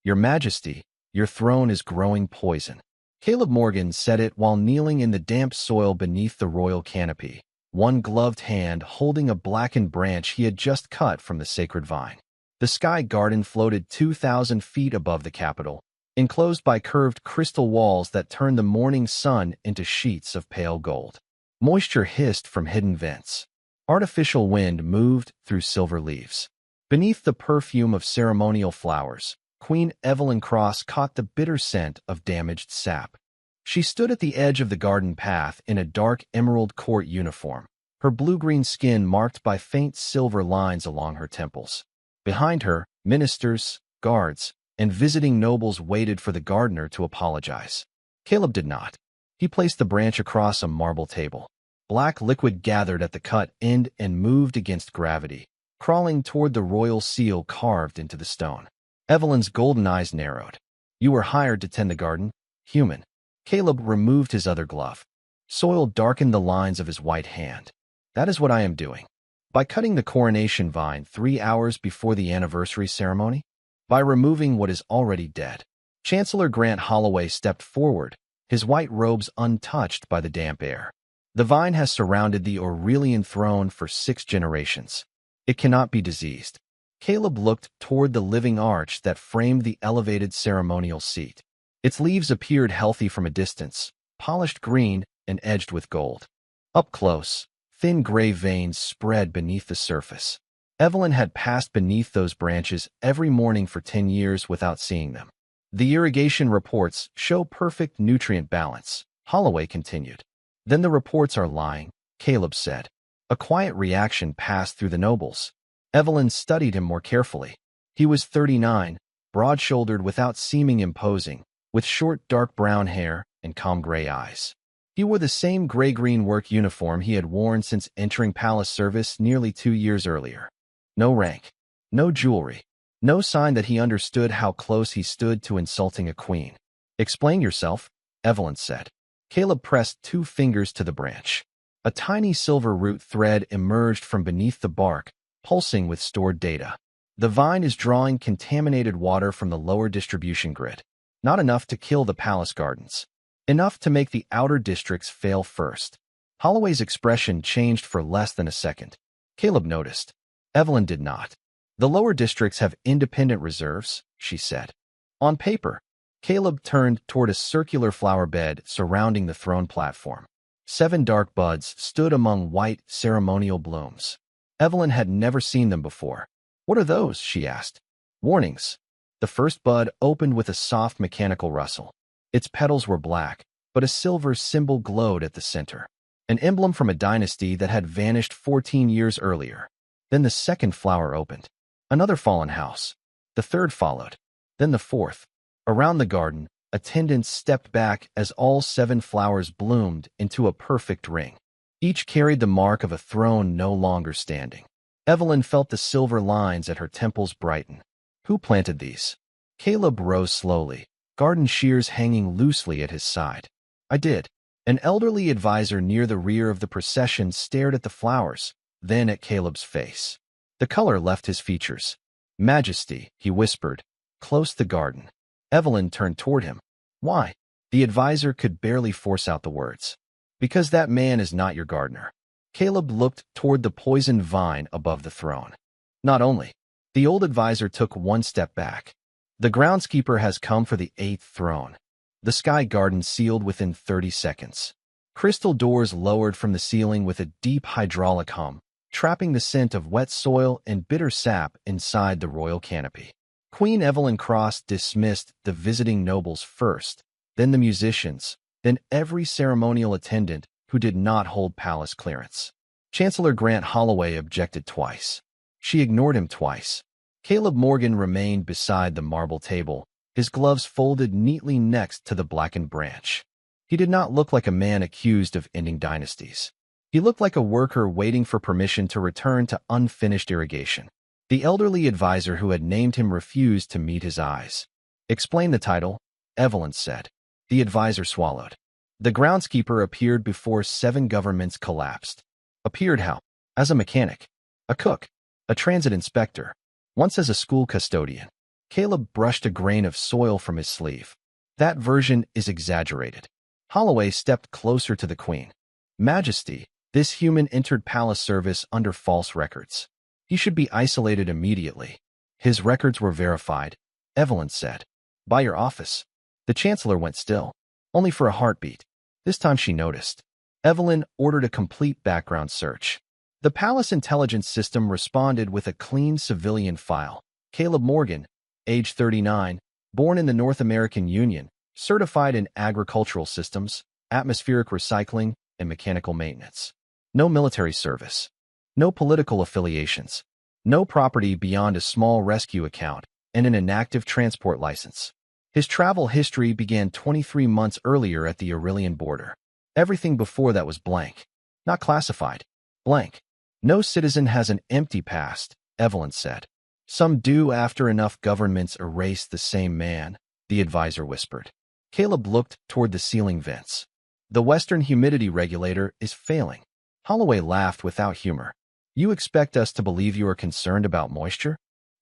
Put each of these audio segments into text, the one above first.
"Your Majesty, your throne is growing poison." Caleb Morgan said it while kneeling in the damp soil beneath the royal canopy, one gloved hand holding a blackened branch he had just cut from the sacred vine. The sky garden floated 2,000 feet above the capital, enclosed by curved crystal walls that turned the morning sun into sheets of pale gold. Moisture hissed from hidden vents. Artificial wind moved through silver leaves. Beneath the perfume of ceremonial flowers, Queen Evelyn Cross caught the bitter scent of damaged sap. She stood at the edge of the garden path in a dark emerald court uniform, her blue-green skin marked by faint silver lines along her temples. Behind her, ministers, guards, and visiting nobles waited for the gardener to apologize. Caleb did not. He placed the branch across a marble table. Black liquid gathered at the cut end and moved against gravity, crawling toward the royal seal carved into the stone. Evelyn's golden eyes narrowed. "You were hired to tend the garden, human." Caleb removed his other glove. Soil darkened the lines of his white hand. "That is what I am doing. By cutting the coronation vine 3 hours before the anniversary ceremony? By removing what is already dead." Chancellor Grant Holloway stepped forward, his white robes untouched by the damp air. "The vine has surrounded the Aurelian throne for 6 generations. It cannot be diseased." Caleb looked toward the living arch that framed the elevated ceremonial seat. Its leaves appeared healthy from a distance, polished green and edged with gold. Up close, thin gray veins spread beneath the surface. Evelyn had passed beneath those branches every morning for 10 years without seeing them. "The irrigation reports show perfect nutrient balance," Holloway continued. "Then the reports are lying," Caleb said. A quiet reaction passed through the nobles. Evelyn studied him more carefully. He was 39, broad-shouldered without seeming imposing, with short dark brown hair and calm gray eyes. He wore the same gray-green work uniform he had worn since entering palace service nearly 2 years earlier. No rank, no jewelry, no sign that he understood how close he stood to insulting a queen. "Explain yourself," Evelyn said. Caleb pressed 2 fingers to the branch. A tiny silver root thread emerged from beneath the bark, pulsing with stored data. "The vine is drawing contaminated water from the lower distribution grid. Not enough to kill the palace gardens. Enough to make the outer districts fail first." Holloway's expression changed for less than a second. Caleb noticed. Evelyn did not. "The lower districts have independent reserves," she said. "On paper." Caleb turned toward a circular flower bed surrounding the throne platform. 7 dark buds stood among white ceremonial blooms. Evelyn had never seen them before. "What are those?" she asked. "Warnings." The first bud opened with a soft mechanical rustle. Its petals were black, but a silver symbol glowed at the center, an emblem from a dynasty that had vanished 14 years earlier. Then the second flower opened. Another fallen house. The third followed. Then the fourth. Around the garden, attendants stepped back as all 7 flowers bloomed into a perfect ring. Each carried the mark of a throne no longer standing. Evelyn felt the silver lines at her temples brighten. "Who planted these?" Caleb rose slowly, garden shears hanging loosely at his side. "I did." An elderly advisor near the rear of the procession stared at the flowers, then at Caleb's face. The color left his features. "Majesty," he whispered, "close the garden." Evelyn turned toward him. "Why?" The advisor could barely force out the words. "Because that man is not your gardener." Caleb looked toward the poisoned vine above the throne. "Not only." The old advisor took 1 step back. "The groundskeeper has come for the 8th throne." The sky garden sealed within 30 seconds. Crystal doors lowered from the ceiling with a deep hydraulic hum, trapping the scent of wet soil and bitter sap inside the royal canopy. Queen Evelyn Cross dismissed the visiting nobles first, then the musicians, then every ceremonial attendant who did not hold palace clearance. Chancellor Grant Holloway objected twice. She ignored him twice. Caleb Morgan remained beside the marble table, his gloves folded neatly next to the blackened branch. He did not look like a man accused of ending dynasties. He looked like a worker waiting for permission to return to unfinished irrigation. The elderly advisor who had named him refused to meet his eyes. "Explain the title," Evelyn said. The advisor swallowed. "The groundskeeper appeared before 7 governments collapsed." "Appeared how?" "As a mechanic, a cook, a transit inspector, once as a school custodian." Caleb brushed a grain of soil from his sleeve. That version is exaggerated. Holloway stepped closer to the queen. Majesty, this human entered palace service under false records. He should be isolated immediately. His records were verified, Evelyn said. By your office. The chancellor went still. Only for a heartbeat. This time she noticed. Evelyn ordered a complete background search. The palace intelligence system responded with a clean civilian file. Caleb Morgan, age 39, born in the North American Union, certified in agricultural systems, atmospheric recycling, and mechanical maintenance. No military service. No political affiliations. No property beyond a small rescue account and an inactive transport license. His travel history began 23 months earlier at the Aurelian border. Everything before that was blank. Not classified. Blank. No citizen has an empty past, Evelyn said. Some do after enough governments erase the same man, the advisor whispered. Caleb looked toward the ceiling vents. The Western humidity regulator is failing. Holloway laughed without humor. You expect us to believe you are concerned about moisture?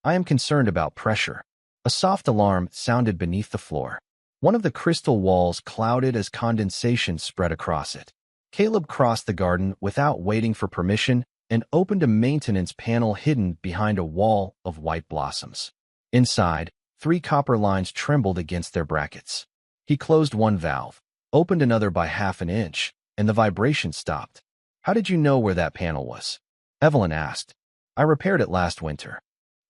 I am concerned about pressure. A soft alarm sounded beneath the floor. One of the crystal walls clouded as condensation spread across it. Caleb crossed the garden without waiting for permission and opened a maintenance panel hidden behind a wall of white blossoms. Inside, 3 copper lines trembled against their brackets. He closed one valve, opened another by half an inch, and the vibration stopped. How did you know where that panel was? Evelyn asked. I repaired it last winter.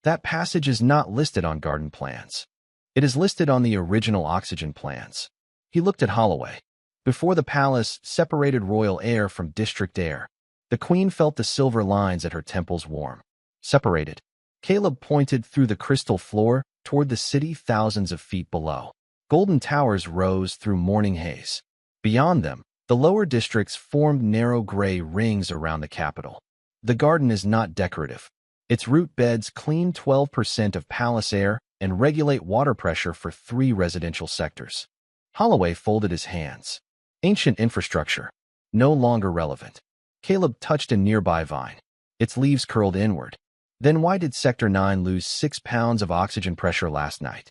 That passage is not listed on garden plans. It is listed on the original oxygen plans. He looked at Holloway. Before the palace separated royal air from district air, the queen felt the silver lines at her temples warm. Separated. Caleb pointed through the crystal floor toward the city thousands of feet below. Golden towers rose through morning haze. Beyond them, the lower districts formed narrow gray rings around the capital. The garden is not decorative. Its root beds clean 12% of palace air and regulate water pressure for 3 residential sectors. Holloway folded his hands. Ancient infrastructure. No longer relevant. Caleb touched a nearby vine. Its leaves curled inward. Then why did Sector 9 lose 6 pounds of oxygen pressure last night?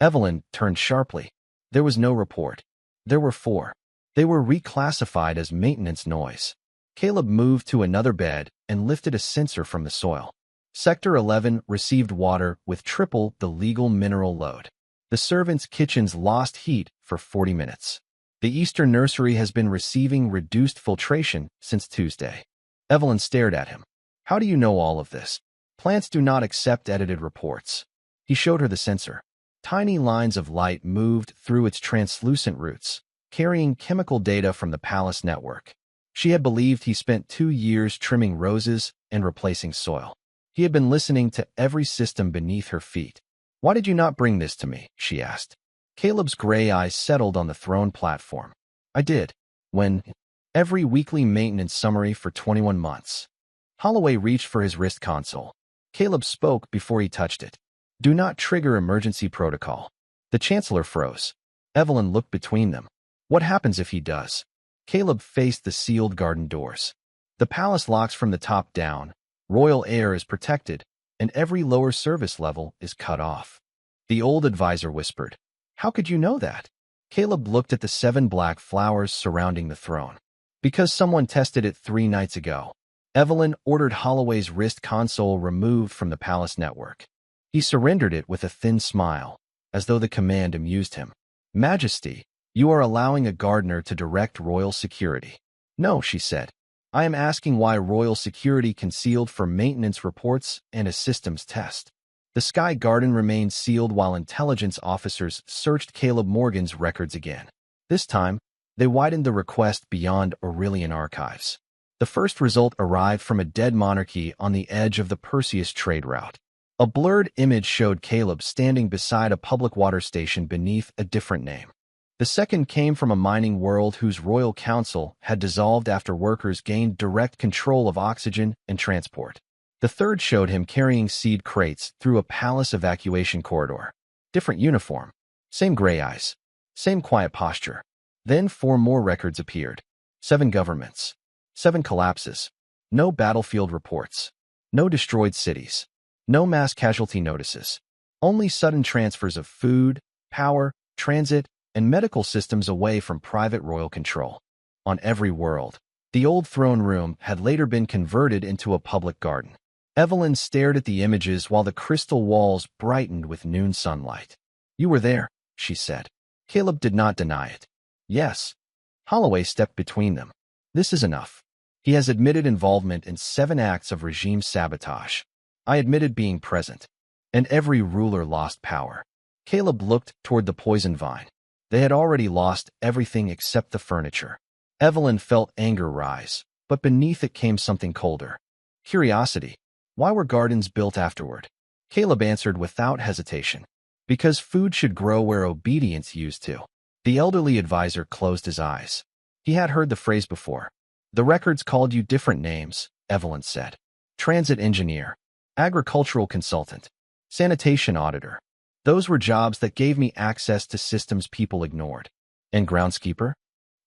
Evelyn turned sharply. There was no report. There were 4. They were reclassified as maintenance noise. Caleb moved to another bed and lifted a sensor from the soil. Sector 11 received water with triple the legal mineral load. The servants' kitchens lost heat for 40 minutes. The Eastern nursery has been receiving reduced filtration since Tuesday. Evelyn stared at him. How do you know all of this? Plants do not accept edited reports. He showed her the sensor. Tiny lines of light moved through its translucent roots, carrying chemical data from the palace network. She had believed he spent 2 years trimming roses and replacing soil. He had been listening to every system beneath her feet. Why did you not bring this to me? She asked. Caleb's gray eyes settled on the throne platform. I did. When? Every weekly maintenance summary for 21 months. Holloway reached for his wrist console. Caleb spoke before he touched it. Do not trigger emergency protocol. The chancellor froze. Evelyn looked between them. What happens if he does? Caleb faced the sealed garden doors. The palace locks from the top down. Royal air is protected, and every lower service level is cut off. The old advisor whispered. How could you know that? Caleb looked at the 7 black flowers surrounding the throne. Because someone tested it 3 nights ago. Evelyn ordered Holloway's wrist console removed from the palace network. He surrendered it with a thin smile, as though the command amused him. Majesty, you are allowing a gardener to direct royal security. No, she said. I am asking why royal security concealed for maintenance reports and a systems test. The Sky Garden remained sealed while intelligence officers searched Caleb Morgan's records again. This time, they widened the request beyond Aurelian archives. The first result arrived from a dead monarchy on the edge of the Perseus trade route. A blurred image showed Caleb standing beside a public water station beneath a different name. The second came from a mining world whose royal council had dissolved after workers gained direct control of oxygen and transport. The third showed him carrying seed crates through a palace evacuation corridor. Different uniform. Same gray eyes. Same quiet posture. Then 4 more records appeared. 7 governments. 7 collapses. No battlefield reports. No destroyed cities. No mass casualty notices. Only sudden transfers of food, power, transit, and medical systems away from private royal control. On every world, the old throne room had later been converted into a public garden. Evelyn stared at the images while the crystal walls brightened with noon sunlight. "You were there," she said. Caleb did not deny it. "Yes." Holloway stepped between them. "This is enough. He has admitted involvement in 7 acts of regime sabotage. I admitted being present. And every ruler lost power." Caleb looked toward the poison vine. They had already lost everything except the furniture. Evelyn felt anger rise, but beneath it came something colder. Curiosity. Why were gardens built afterward? Caleb answered without hesitation. Because food should grow where obedience used to. The elderly advisor closed his eyes. He had heard the phrase before. "The records called you different names," Evelyn said. "Transit engineer, agricultural consultant, sanitation auditor. Those were jobs that gave me access to systems people ignored. And groundskeeper?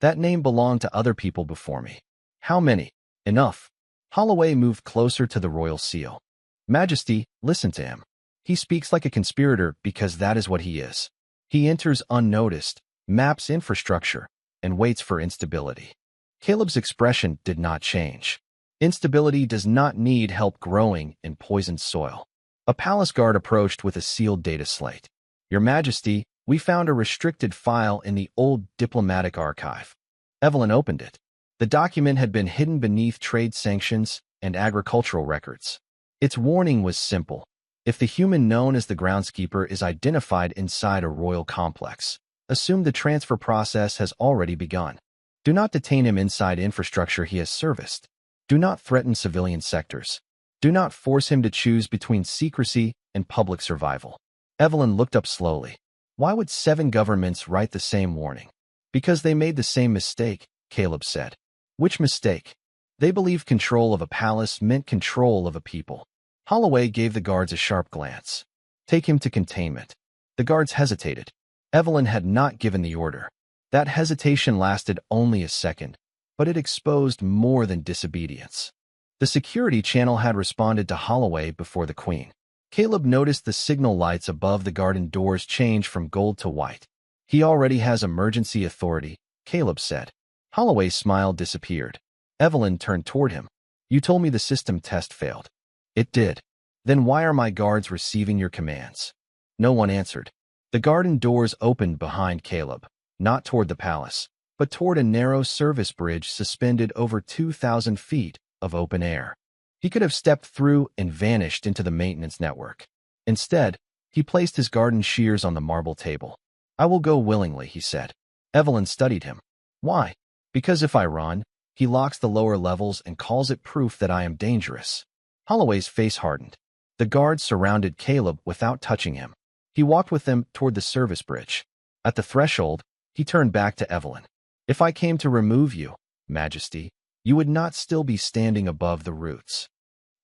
That name belonged to other people before me. How many? Enough." Holloway moved closer to the royal seal. "Majesty, listen to him. He speaks like a conspirator because that is what he is. He enters unnoticed, maps infrastructure, and waits for instability." Caleb's expression did not change. Instability does not need help growing in poisoned soil. A palace guard approached with a sealed data slate. "Your Majesty, we found a restricted file in the old diplomatic archive." Evelyn opened it. The document had been hidden beneath trade sanctions and agricultural records. Its warning was simple. If the human known as the groundskeeper is identified inside a royal complex, assume the transfer process has already begun. Do not detain him inside infrastructure he has serviced. Do not threaten civilian sectors. Do not force him to choose between secrecy and public survival. Evelyn looked up slowly. Why would 7 governments write the same warning? Because they made the same mistake, Caleb said. Which mistake? They believed control of a palace meant control of a people. Holloway gave the guards a sharp glance. "Take him to containment." The guards hesitated. Evelyn had not given the order. That hesitation lasted only a second, but it exposed more than disobedience. The security channel had responded to Holloway before the Queen. Caleb noticed the signal lights above the garden doors change from gold to white. "He already has emergency authority," Caleb said. Holloway's smile disappeared. Evelyn turned toward him. "You told me the system test failed." "It did." "Then why are my guards receiving your commands?" No one answered. The garden doors opened behind Caleb, not toward the palace, but toward a narrow service bridge suspended over 2,000 feet of open air. He could have stepped through and vanished into the maintenance network. Instead, he placed his garden shears on the marble table. "I will go willingly," he said. Evelyn studied him. "Why?" "Because if I run, he locks the lower levels and calls it proof that I am dangerous." Holloway's face hardened. The guards surrounded Caleb without touching him. He walked with them toward the service bridge. At the threshold, he turned back to Evelyn. "If I came to remove you, Majesty, you would not still be standing above the roots."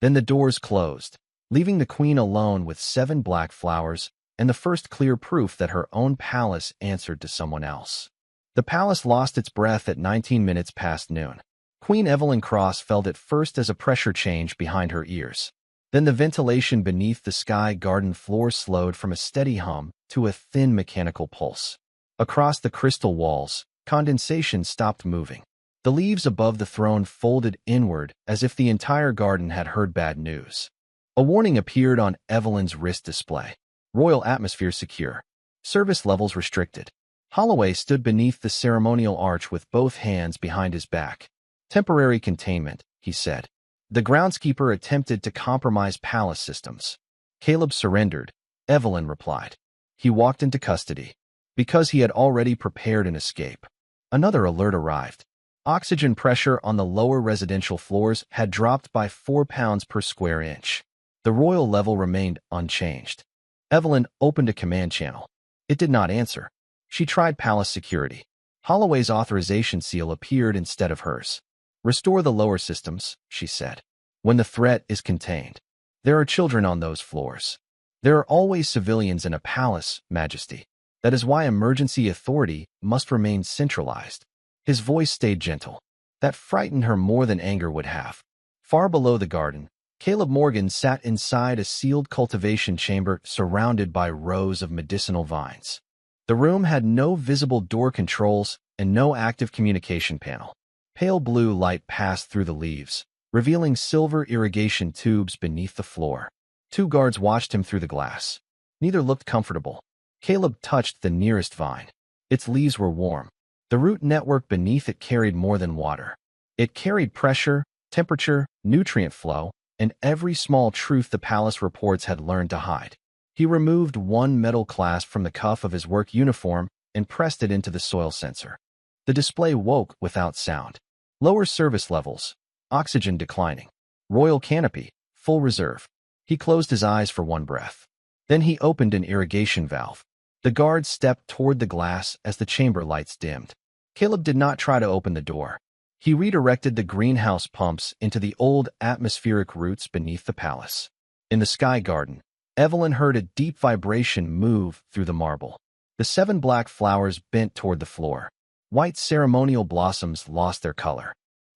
Then the doors closed, leaving the Queen alone with 7 black flowers and the first clear proof that her own palace answered to someone else. The palace lost its breath at 19 minutes past noon. Queen Evelyn Cross felt it first as a pressure change behind her ears. Then the ventilation beneath the sky garden floor slowed from a steady hum to a thin mechanical pulse. Across the crystal walls, condensation stopped moving. The leaves above the throne folded inward as if the entire garden had heard bad news. A warning appeared on Evelyn's wrist display. "Royal atmosphere secure. Service levels restricted." Holloway stood beneath the ceremonial arch with both hands behind his back. "Temporary containment," he said. "The groundskeeper attempted to compromise palace systems." Caleb surrendered, Evelyn replied. "He walked into custody because he had already prepared an escape." Another alert arrived. Oxygen pressure on the lower residential floors had dropped by 4 pounds per square inch. The royal level remained unchanged. Evelyn opened a command channel. It did not answer. She tried palace security. Holloway's authorization seal appeared instead of hers. "Restore the lower systems," she said. "When the threat is contained. There are children on those floors. There are always civilians in a palace, Majesty. That is why emergency authority must remain centralized." His voice stayed gentle. That frightened her more than anger would have. Far below the garden, Caleb Morgan sat inside a sealed cultivation chamber surrounded by rows of medicinal vines. The room had no visible door controls and no active communication panel. Pale blue light passed through the leaves, revealing silver irrigation tubes beneath the floor. Two guards watched him through the glass. Neither looked comfortable. Caleb touched the nearest vine. Its leaves were warm. The root network beneath it carried more than water. It carried pressure, temperature, nutrient flow, and every small truth the palace reports had learned to hide. He removed one metal clasp from the cuff of his work uniform and pressed it into the soil sensor. The display woke without sound. Lower service levels. Oxygen declining. Royal canopy. Full reserve. He closed his eyes for one breath. Then he opened an irrigation valve. The guard stepped toward the glass as the chamber lights dimmed. Caleb did not try to open the door. He redirected the greenhouse pumps into the old atmospheric roots beneath the palace. In the sky garden, Evelyn heard a deep vibration move through the marble. The 7 black flowers bent toward the floor. White ceremonial blossoms lost their color.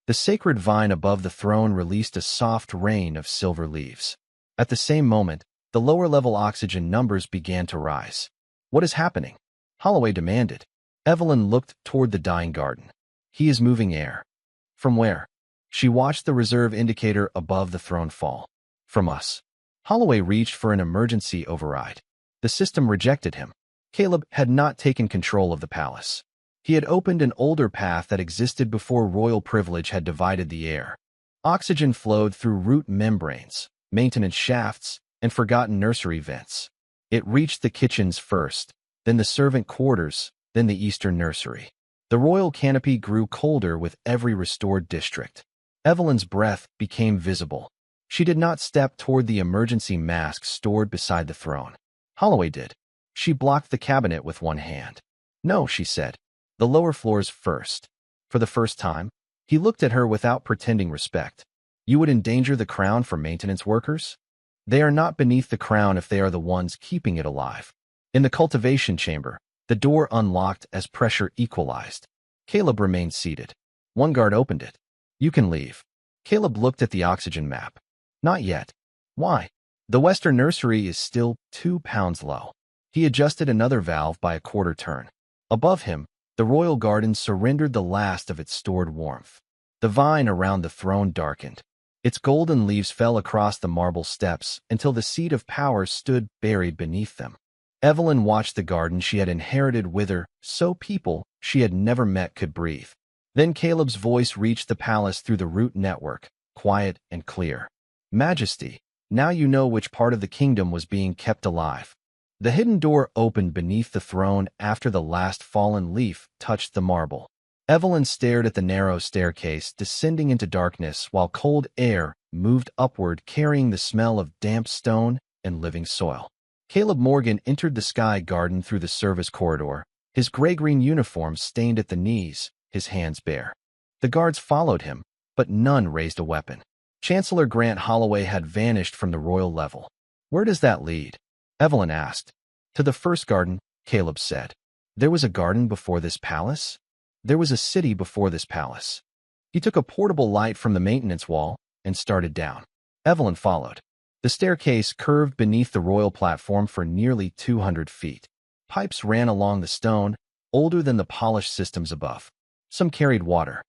The sacred vine above the throne released a soft rain of silver leaves. At the same moment, the lower-level oxygen numbers began to rise. "What is happening?" Holloway demanded. Evelyn looked toward the dying garden. "He is moving air." "From where?" She watched the reserve indicator above the throne fall. "From us." Holloway reached for an emergency override. The system rejected him. Caleb had not taken control of the palace. He had opened an older path that existed before royal privilege had divided the air. Oxygen flowed through root membranes, maintenance shafts, and forgotten nursery vents. It reached the kitchens first, then the servant quarters, then the eastern nursery. The royal canopy grew colder with every restored district. Evelyn's breath became visible. She did not step toward the emergency mask stored beside the throne. Holloway did. She blocked the cabinet with one hand. "No," she said. "The lower floors first." For the first time, he looked at her without pretending respect. "You would endanger the crown for maintenance workers? They are not beneath the crown if they are the ones keeping it alive." In the cultivation chamber, the door unlocked as pressure equalized. Caleb remained seated. One guard opened it. "You can leave." Caleb looked at the oxygen map. "Not yet." "Why?" "The western nursery is still 2 pounds low." He adjusted another valve by a quarter turn. Above him, the royal garden surrendered the last of its stored warmth. The vine around the throne darkened. Its golden leaves fell across the marble steps until the seat of power stood buried beneath them. Evelyn watched the garden she had inherited wither so people she had never met could breathe. Then Caleb's voice reached the palace through the root network, quiet and clear. "Majesty, now you know which part of the kingdom was being kept alive." The hidden door opened beneath the throne after the last fallen leaf touched the marble. Evelyn stared at the narrow staircase descending into darkness while cold air moved upward carrying the smell of damp stone and living soil. Caleb Morgan entered the sky garden through the service corridor, his gray-green uniform stained at the knees, his hands bare. The guards followed him, but none raised a weapon. Chancellor Grant Holloway had vanished from the royal level. "Where does that lead?" Evelyn asked. "To the first garden," Caleb said. "There was a garden before this palace? There was a city before this palace." He took a portable light from the maintenance wall and started down. Evelyn followed. The staircase curved beneath the royal platform for nearly 200 feet. Pipes ran along the stone, older than the polished systems above. Some carried water.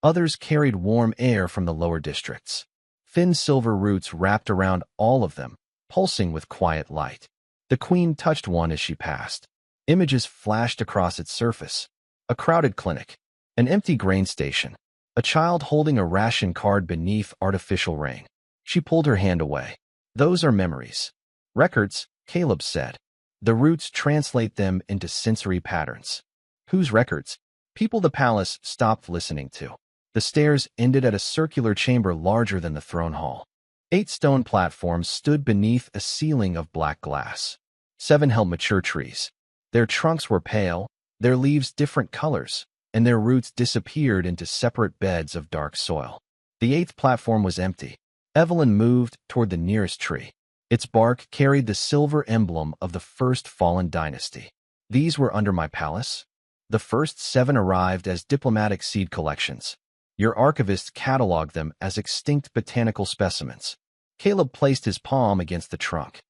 Others carried warm air from the lower districts. Thin silver roots wrapped around all of them, pulsing with quiet light. The queen touched one as she passed. Images flashed across its surface. A crowded clinic. An empty grain station. A child holding a ration card beneath artificial rain. She pulled her hand away. "Those are memories." "Records," Caleb said. "The roots translate them into sensory patterns." "Whose records?" "People the palace stopped listening to." The stairs ended at a circular chamber larger than the throne hall. 8 stone platforms stood beneath a ceiling of black glass. 7 held mature trees. Their trunks were pale, their leaves different colors, and their roots disappeared into separate beds of dark soil. The 8th platform was empty. Evelyn moved toward the nearest tree. Its bark carried the silver emblem of the first fallen dynasty. "These were under my palace?" "The first 7 arrived as diplomatic seed collections. Your archivists cataloged them as extinct botanical specimens. Caleb placed his palm against the trunk.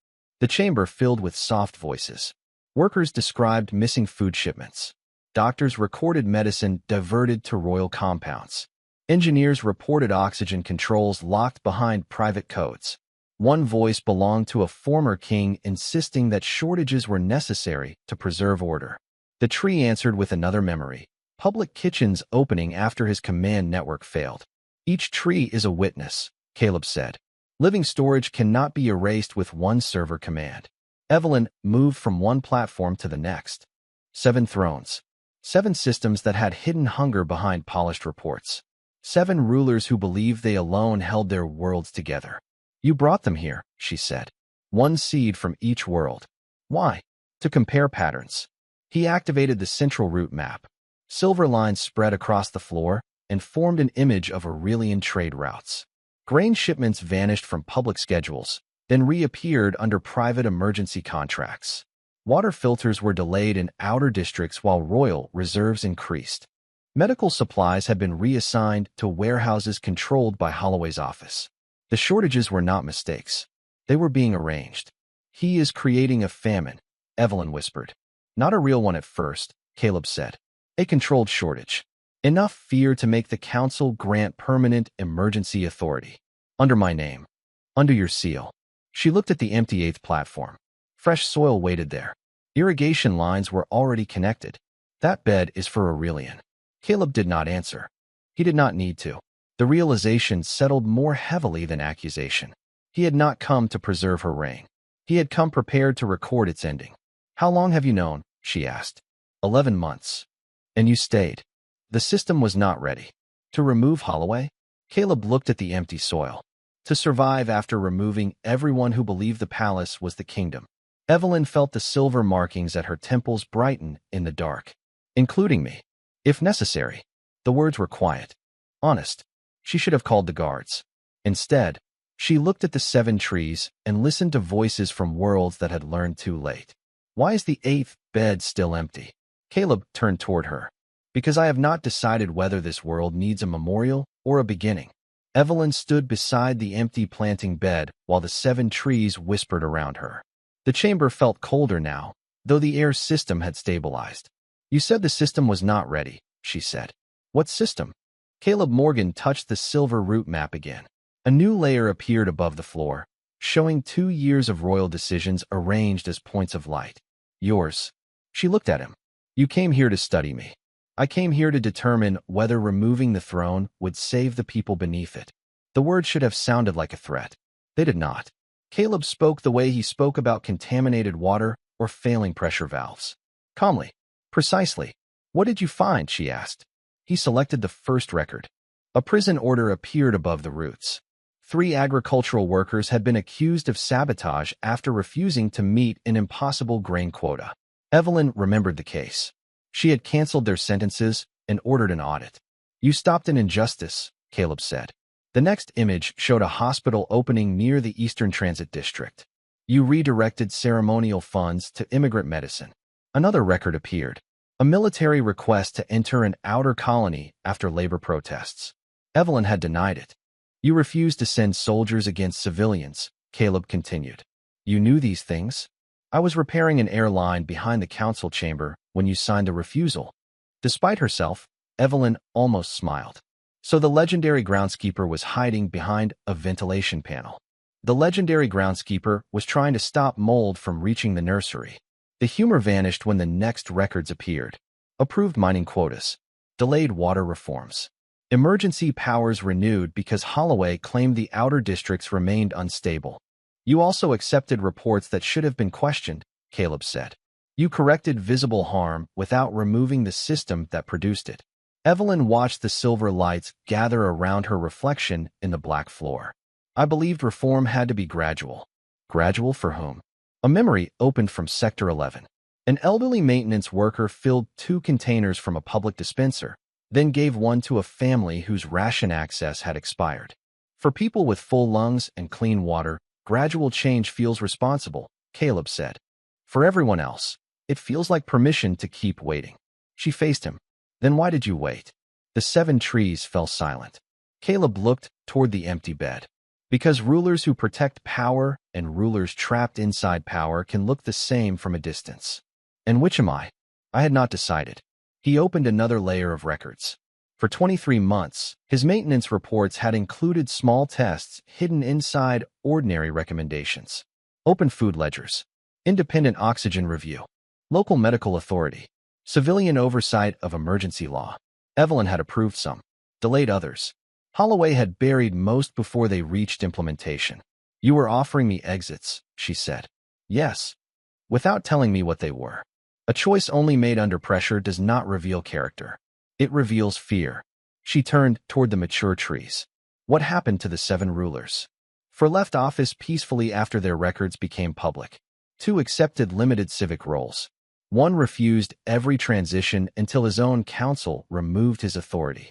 The chamber filled with soft voices. Workers described missing food shipments. Doctors recorded medicine diverted to royal compounds. Engineers reported oxygen controls locked behind private codes. One voice belonged to a former king insisting that shortages were necessary to preserve order. The tree answered with another memory, public kitchens opening after his command network failed. Each tree is a witness, Caleb said. Living storage cannot be erased with one server command. Evelyn moved from one platform to the next. 7 thrones. 7 systems that had hidden hunger behind polished reports. 7 rulers who believed they alone held their worlds together. You brought them here, she said. 1 seed from each world. Why? To compare patterns. He activated the central route map. Silver lines spread across the floor and formed an image of Aurelian trade routes. Grain shipments vanished from public schedules, then reappeared under private emergency contracts. Water filters were delayed in outer districts while royal reserves increased. Medical supplies had been reassigned to warehouses controlled by Holloway's office. The shortages were not mistakes. They were being arranged. He is creating a famine, Evelyn whispered. Not a real one at first, Caleb said. A controlled shortage. Enough fear to make the council grant permanent emergency authority. Under my name. Under your seal. She looked at the empty 8th platform. Fresh soil waited there. Irrigation lines were already connected. That bed is for Aurelian. Caleb did not answer. He did not need to. The realization settled more heavily than accusation. He had not come to preserve her reign. He had come prepared to record its ending. How long have you known? She asked. 11 months. And you stayed. The system was not ready. To remove Holloway? Caleb looked at the empty soil. To survive after removing everyone who believed the palace was the kingdom. Evelyn felt the silver markings at her temples brighten in the dark. Including me. If necessary. The words were quiet. Honest. She should have called the guards. Instead, she looked at the 7 trees and listened to voices from worlds that had learned too late. Why is the 8th bed still empty? Caleb turned toward her. Because I have not decided whether this world needs a memorial or a beginning. Evelyn stood beside the empty planting bed while the 7 trees whispered around her. The chamber felt colder now, though the air system had stabilized. You said the system was not ready, she said. What system? Caleb Morgan touched the silver route map again. A new layer appeared above the floor, showing 2 years of royal decisions arranged as points of light. Yours. She looked at him. You came here to study me. I came here to determine whether removing the throne would save the people beneath it. The words should have sounded like a threat. They did not. Caleb spoke the way he spoke about contaminated water or failing pressure valves. Calmly. Precisely. What did you find? She asked. He selected the first record. A prison order appeared above the roots. 3 agricultural workers had been accused of sabotage after refusing to meet an impossible grain quota. Evelyn remembered the case. She had canceled their sentences and ordered an audit. You stopped an injustice, Caleb said. The next image showed a hospital opening near the Eastern Transit District. You redirected ceremonial funds to immigrant medicine. Another record appeared. A military request to enter an outer colony after labor protests. Evelyn had denied it. You refused to send soldiers against civilians, Caleb continued. You knew these things? I was repairing an airline behind the council chamber when you signed the refusal. Despite herself, Evelyn almost smiled. So the legendary groundskeeper was hiding behind a ventilation panel. The legendary groundskeeper was trying to stop mold from reaching the nursery. The humor vanished when the next records appeared. Approved mining quotas. Delayed water reforms. Emergency powers renewed because Holloway claimed the outer districts remained unstable. You also accepted reports that should have been questioned, Caleb said. You corrected visible harm without removing the system that produced it. Evelyn watched the silver lights gather around her reflection in the black floor. I believed reform had to be gradual. Gradual for whom? A memory opened from Sector 11. An elderly maintenance worker filled 2 containers from a public dispenser, then gave one to a family whose ration access had expired. For people with full lungs and clean water, gradual change feels responsible, Caleb said. For everyone else, it feels like permission to keep waiting. She faced him. Then why did you wait? The 7 trees fell silent. Caleb looked toward the empty bed. Because rulers who protect power and rulers trapped inside power can look the same from a distance. And which am I? I had not decided. He opened another layer of records. For 23 months, his maintenance reports had included small tests hidden inside ordinary recommendations. Open food ledgers, independent oxygen review, local medical authority, civilian oversight of emergency law. Evelyn had approved some, delayed others. Holloway had buried most before they reached implementation. You were offering me exits, she said. Yes, without telling me what they were. A choice only made under pressure does not reveal character. It reveals fear. She turned toward the mature trees. What happened to the 7 rulers? 4 left office peacefully after their records became public. 2 accepted limited civic roles. 1 refused every transition until his own council removed his authority.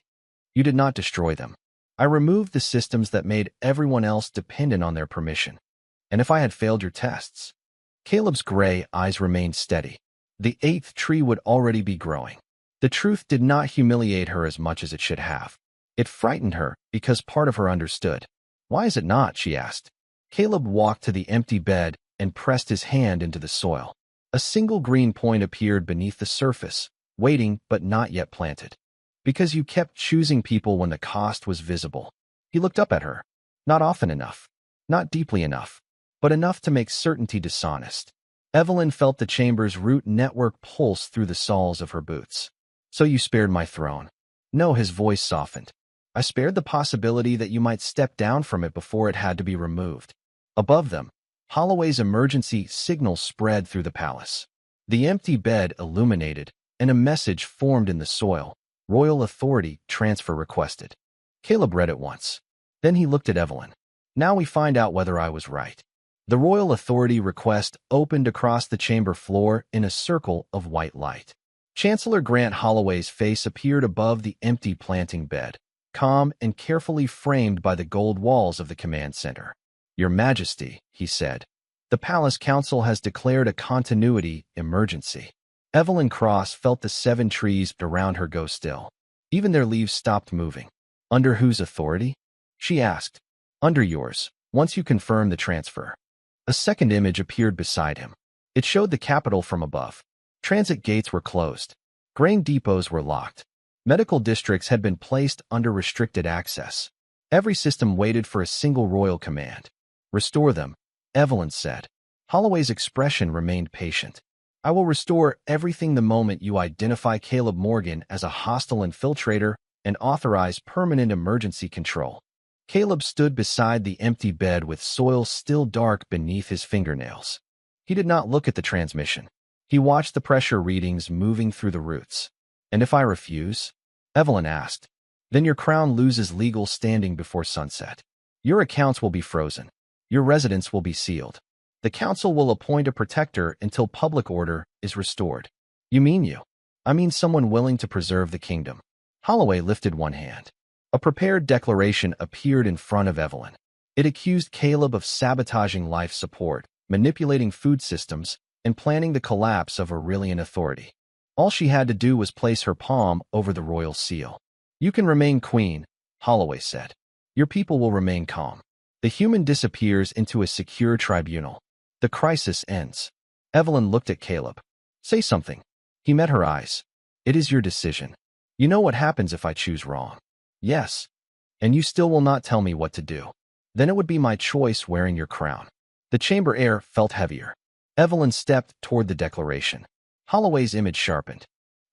You did not destroy them. I removed the systems that made everyone else dependent on their permission. And if I had failed your tests? Caleb's gray eyes remained steady. The 8th tree would already be growing. The truth did not humiliate her as much as it should have. It frightened her because part of her understood. Why is it not? She asked. Caleb walked to the empty bed and pressed his hand into the soil. A single green point appeared beneath the surface, waiting but not yet planted. Because you kept choosing people when the cost was visible. He looked up at her. Not often enough. Not deeply enough. But enough to make certainty dishonest. Evelyn felt the chamber's root network pulse through the soles of her boots. So you spared my throne. No, his voice softened. I spared the possibility that you might step down from it before it had to be removed. Above them, Holloway's emergency signal spread through the palace. The empty bed illuminated, and a message formed in the soil. Royal authority transfer requested. Caleb read it once. Then he looked at Evelyn. Now we find out whether I was right. The royal authority request opened across the chamber floor in a circle of white light. Chancellor Grant Holloway's face appeared above the empty planting bed, calm and carefully framed by the gold walls of the command center. Your Majesty, he said, the Palace Council has declared a continuity emergency. Evelyn Cross felt the 7 trees around her go still. Even their leaves stopped moving. Under whose authority? She asked. Under yours, once you confirm the transfer. A second image appeared beside him. It showed the capital from above. Transit gates were closed. Grain depots were locked. Medical districts had been placed under restricted access. Every system waited for a single royal command. Restore them, Evelyn said. Holloway's expression remained patient. I will restore everything the moment you identify Caleb Morgan as a hostile infiltrator and authorize permanent emergency control. Caleb stood beside the empty bed with soil still dark beneath his fingernails. He did not look at the transmission. He watched the pressure readings moving through the roots. And if I refuse? Evelyn asked. Then your crown loses legal standing before sunset. Your accounts will be frozen. Your residence will be sealed. The council will appoint a protector until public order is restored. You mean you? I mean someone willing to preserve the kingdom. Holloway lifted one hand. A prepared declaration appeared in front of Evelyn. It accused Caleb of sabotaging life support, manipulating food systems, and planning the collapse of Aurelian authority. All she had to do was place her palm over the royal seal. You can remain queen, Holloway said. Your people will remain calm. The human disappears into a secure tribunal. The crisis ends. Evelyn looked at Caleb. Say something. He met her eyes. It is your decision. You know what happens if I choose wrong. Yes. And you still will not tell me what to do. Then it would be my choice wearing your crown. The chamber air felt heavier. Evelyn stepped toward the declaration. Holloway's image sharpened.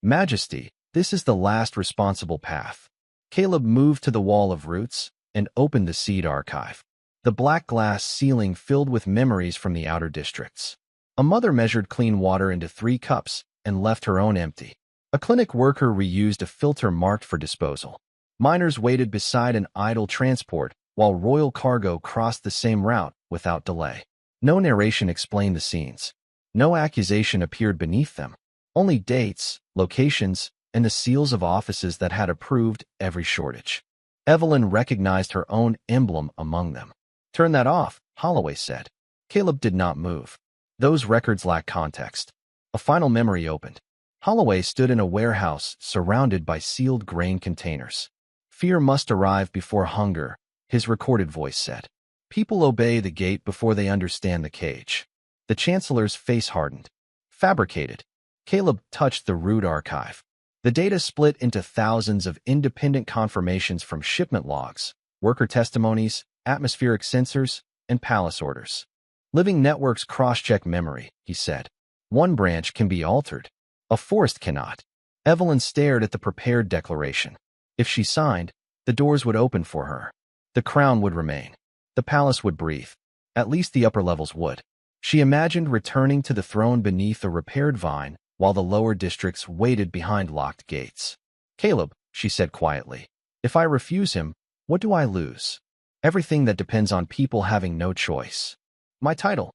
Majesty, this is the last responsible path. Caleb moved to the wall of roots and opened the seed archive. The black glass ceiling filled with memories from the outer districts. A mother measured clean water into 3 cups and left her own empty. A clinic worker reused a filter marked for disposal. Miners waited beside an idle transport while royal cargo crossed the same route without delay. No narration explained the scenes. No accusation appeared beneath them. Only dates, locations, and the seals of offices that had approved every shortage. Evelyn recognized her own emblem among them. Turn that off, Holloway said. Caleb did not move. Those records lack context. A final memory opened. Holloway stood in a warehouse surrounded by sealed grain containers. Fear must arrive before hunger, his recorded voice said. People obey the gate before they understand the cage. The Chancellor's face hardened. Fabricated. Caleb touched the root archive. The data split into thousands of independent confirmations from shipment logs, worker testimonies, atmospheric sensors, and palace orders. Living networks cross-check memory, he said. One branch can be altered. A forest cannot. Evelyn stared at the prepared declaration. If she signed, the doors would open for her. The crown would remain. The palace would breathe. At least the upper levels would. She imagined returning to the throne beneath a repaired vine, while the lower districts waited behind locked gates. Caleb, she said quietly, if I refuse him, what do I lose? Everything that depends on people having no choice. My title?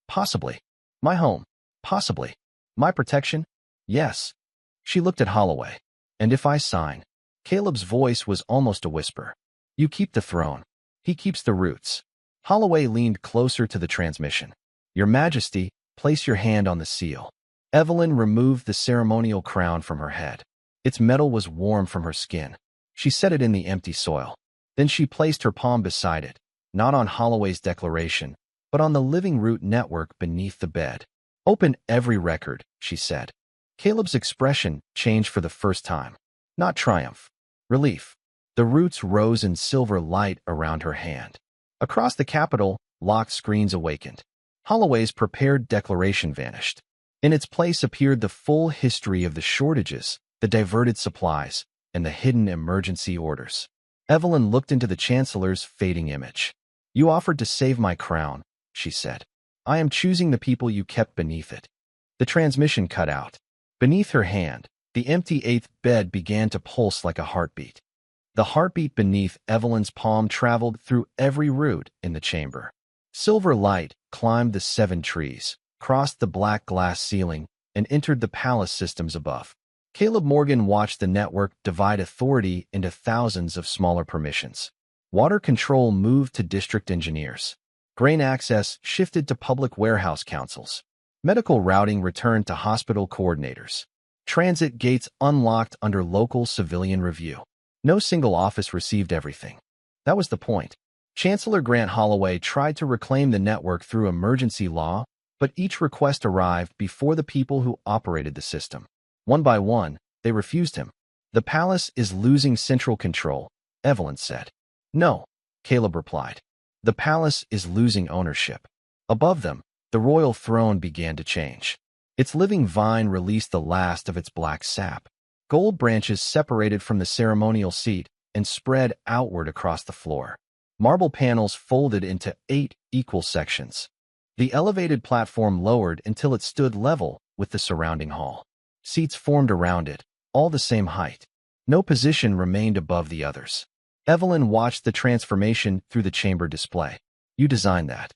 Possibly. My home? Possibly. My protection? Yes. She looked at Holloway. And if I sign? Caleb's voice was almost a whisper. You keep the throne. He keeps the roots. Holloway leaned closer to the transmission. Your Majesty, place your hand on the seal. Evelyn removed the ceremonial crown from her head. Its metal was warm from her skin. She set it in the empty soil. Then she placed her palm beside it, not on Holloway's declaration, but on the living root network beneath the bed. Open every record, she said. Caleb's expression changed for the first time. Not triumph. Relief. The roots rose in silver light around her hand. Across the Capitol, locked screens awakened. Holloway's prepared declaration vanished. In its place appeared the full history of the shortages, the diverted supplies, and the hidden emergency orders. Evelyn looked into the Chancellor's fading image. You offered to save my crown, she said. I am choosing the people you kept beneath it. The transmission cut out. Beneath her hand, the empty eighth bed began to pulse like a heartbeat. The heartbeat beneath Evelyn's palm traveled through every root in the chamber. Silver light climbed the 7 trees, crossed the black glass ceiling, and entered the palace systems above. Caleb Morgan watched the network divide authority into thousands of smaller permissions. Water control moved to district engineers. Grain access shifted to public warehouse councils. Medical routing returned to hospital coordinators. Transit gates unlocked under local civilian review. No single office received everything. That was the point. Chancellor Grant Holloway tried to reclaim the network through emergency law, but each request arrived before the people who operated the system. One by one, they refused him. The palace is losing central control, Evelyn said. No, Caleb replied. The palace is losing ownership. Above them, the royal throne began to change. Its living vine released the last of its black sap. Gold branches separated from the ceremonial seat and spread outward across the floor. Marble panels folded into 8 equal sections. The elevated platform lowered until it stood level with the surrounding hall. Seats formed around it, all the same height. No position remained above the others. Evelyn watched the transformation through the chamber display. You designed that.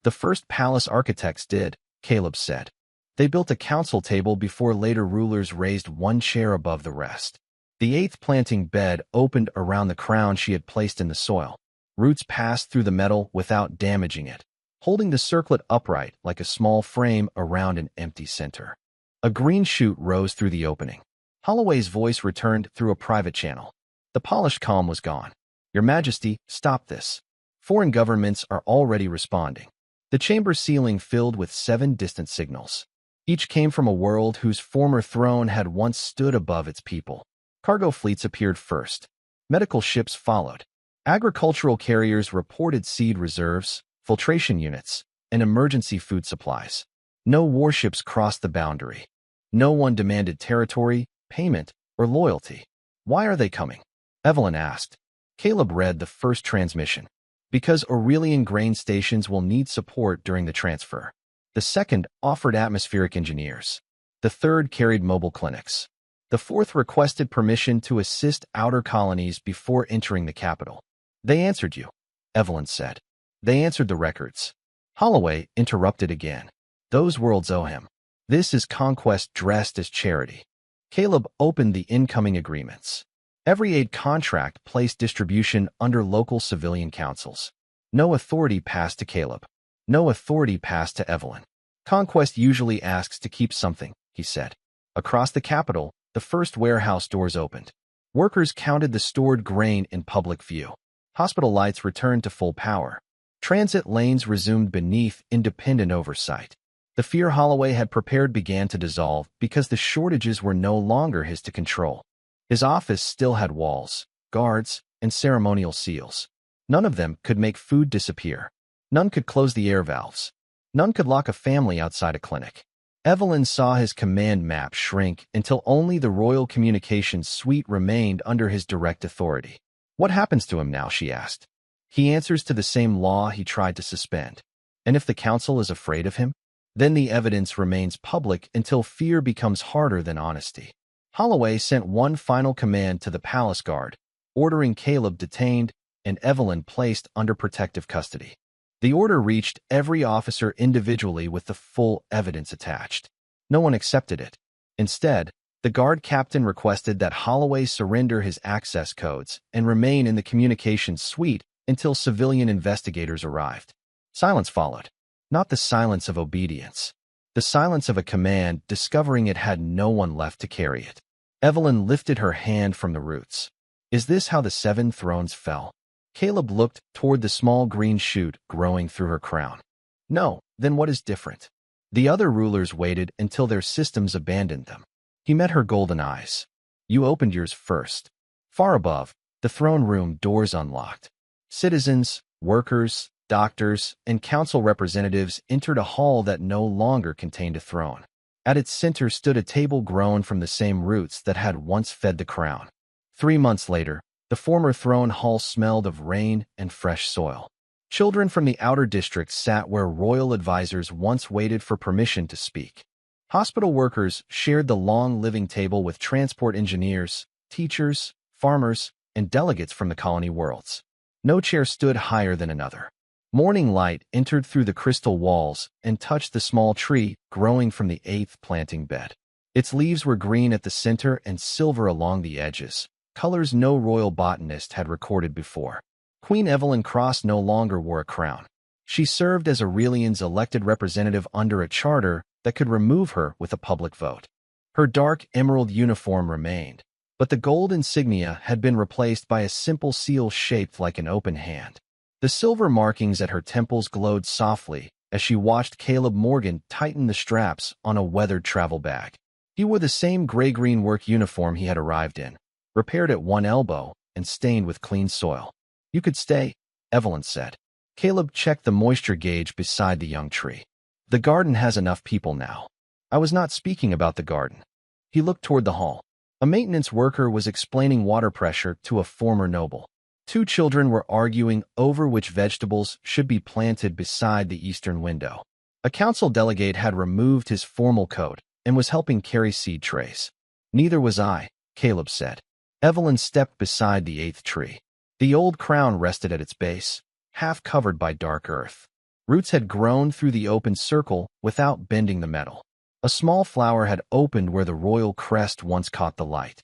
The first palace architects did, Caleb said. They built a council table before later rulers raised one chair above the rest. The 8th planting bed opened around the crown she had placed in the soil. Roots passed through the metal without damaging it, holding the circlet upright like a small frame around an empty center. A green shoot rose through the opening. Holloway's voice returned through a private channel. The polished calm was gone. Your Majesty, stop this. Foreign governments are already responding. The chamber ceiling filled with 7 distant signals. Each came from a world whose former throne had once stood above its people. Cargo fleets appeared first. Medical ships followed. Agricultural carriers reported seed reserves, filtration units, and emergency food supplies. No warships crossed the boundary. No one demanded territory, payment, or loyalty. Why are they coming? Evelyn asked. Caleb read the first transmission. Because Aurelian grain stations will need support during the transfer. The second offered atmospheric engineers. The third carried mobile clinics. The fourth requested permission to assist outer colonies before entering the capital. They answered you, Evelyn said. They answered the records. Holloway interrupted again. Those worlds owe him. This is conquest dressed as charity. Caleb opened the incoming agreements. Every aid contract placed distribution under local civilian councils. No authority passed to Caleb. No authority passed to Evelyn. Conquest usually asks to keep something, he said. Across the capital, the first warehouse doors opened. Workers counted the stored grain in public view. Hospital lights returned to full power. Transit lanes resumed beneath independent oversight. The fear Holloway had prepared began to dissolve because the shortages were no longer his to control. His office still had walls, guards, and ceremonial seals. None of them could make food disappear. None could close the air valves. None could lock a family outside a clinic. Evelyn saw his command map shrink until only the Royal Communications Suite remained under his direct authority. What happens to him now, she asked. He answers to the same law he tried to suspend. And if the Council is afraid of him? Then the evidence remains public until fear becomes harder than honesty. Holloway sent one final command to the palace guard, ordering Caleb detained and Evelyn placed under protective custody. The order reached every officer individually with the full evidence attached. No one accepted it. Instead, the guard captain requested that Holloway surrender his access codes and remain in the communications suite until civilian investigators arrived. Silence followed. Not the silence of obedience. The silence of a command discovering it had no one left to carry it. Evelyn lifted her hand from the roots. Is this how the 7 thrones fell? Caleb looked toward the small green shoot growing through her crown. No, then what is different? The other rulers waited until their systems abandoned them. He met her golden eyes. You opened yours first. Far above, the throne room doors unlocked. Citizens, workers, doctors, and council representatives entered a hall that no longer contained a throne. At its center stood a table grown from the same roots that had once fed the crown. 3 months later, the former throne hall smelled of rain and fresh soil. Children from the outer districts sat where royal advisors once waited for permission to speak. Hospital workers shared the long living table with transport engineers, teachers, farmers, and delegates from the colony worlds. No chair stood higher than another. Morning light entered through the crystal walls and touched the small tree growing from the 8th planting bed. Its leaves were green at the center and silver along the edges, colors no royal botanist had recorded before. Queen Evelyn Cross no longer wore a crown. She served as Aurelian's elected representative under a charter that could remove her with a public vote. Her dark emerald uniform remained, but the gold insignia had been replaced by a simple seal shaped like an open hand. The silver markings at her temples glowed softly as she watched Caleb Morgan tighten the straps on a weathered travel bag. He wore the same gray-green work uniform he had arrived in, repaired at one elbow and stained with clean soil. You could stay, Evelyn said. Caleb checked the moisture gauge beside the young tree. The garden has enough people now. I was not speaking about the garden. He looked toward the hall. A maintenance worker was explaining water pressure to a former noble. 2 children were arguing over which vegetables should be planted beside the eastern window. A council delegate had removed his formal coat and was helping carry seed trays. Neither was I, Caleb said. Evelyn stepped beside the 8th tree. The old crown rested at its base, half covered by dark earth. Roots had grown through the open circle without bending the metal. A small flower had opened where the royal crest once caught the light.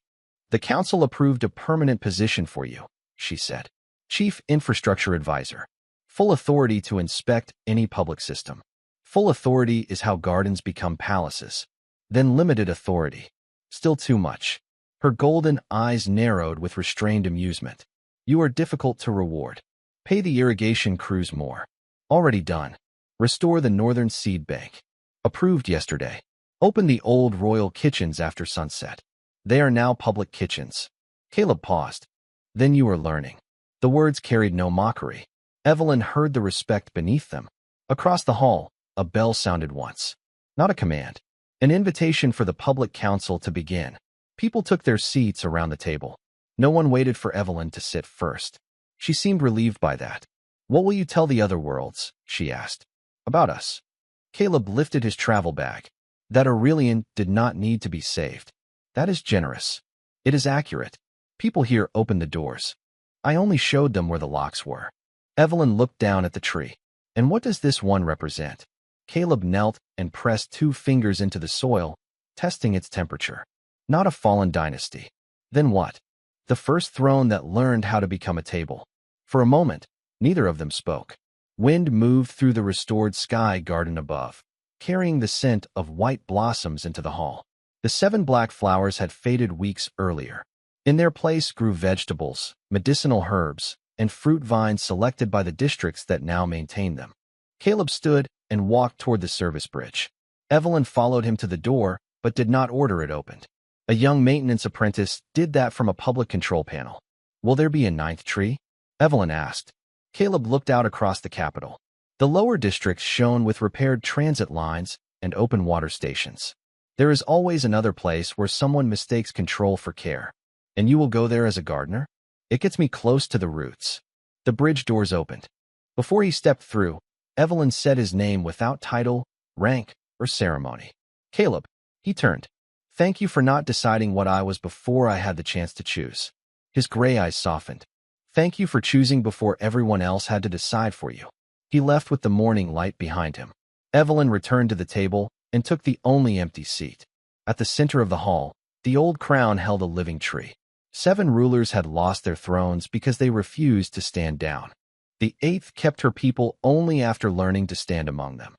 The council approved a permanent position for you, she said. Chief Infrastructure Advisor. Full authority to inspect any public system. Full authority is how gardens become palaces. Then limited authority. Still too much. Her golden eyes narrowed with restrained amusement. You are difficult to reward. Pay the irrigation crews more. Already done. Restore the northern seed bank. Approved yesterday. Open the old royal kitchens after sunset. They are now public kitchens. Caleb paused. Then you are learning. The words carried no mockery. Evelyn heard the respect beneath them. Across the hall, a bell sounded once. Not a command. An invitation for the public council to begin. People took their seats around the table. No one waited for Evelyn to sit first. She seemed relieved by that. What will you tell the other worlds? She asked. About us. Caleb lifted his travel bag. That Aurelian did not need to be saved. That is generous. It is accurate. People here opened the doors. I only showed them where the locks were. Evelyn looked down at the tree. And what does this one represent? Caleb knelt and pressed 2 fingers into the soil, testing its temperature. Not a fallen dynasty. Then what? The first throne that learned how to become a table. For a moment, neither of them spoke. Wind moved through the restored sky garden above, carrying the scent of white blossoms into the hall. The 7 black flowers had faded weeks earlier. In their place grew vegetables, medicinal herbs, and fruit vines selected by the districts that now maintained them. Caleb stood and walked toward the service bridge. Evelyn followed him to the door, but did not order it opened. A young maintenance apprentice did that from a public control panel. Will there be a ninth tree? Evelyn asked. Caleb looked out across the capital. The lower districts shone with repaired transit lines and open water stations. There is always another place where someone mistakes control for care. And you will go there as a gardener? It gets me close to the roots. The bridge doors opened. Before he stepped through, Evelyn said his name without title, rank, or ceremony. Caleb, he turned. Thank you for not deciding what I was before I had the chance to choose. His gray eyes softened. Thank you for choosing before everyone else had to decide for you. He left with the morning light behind him. Evelyn returned to the table and took the only empty seat. At the center of the hall, the old crown held a living tree. 7 rulers had lost their thrones because they refused to stand down. The 8th kept her people only after learning to stand among them.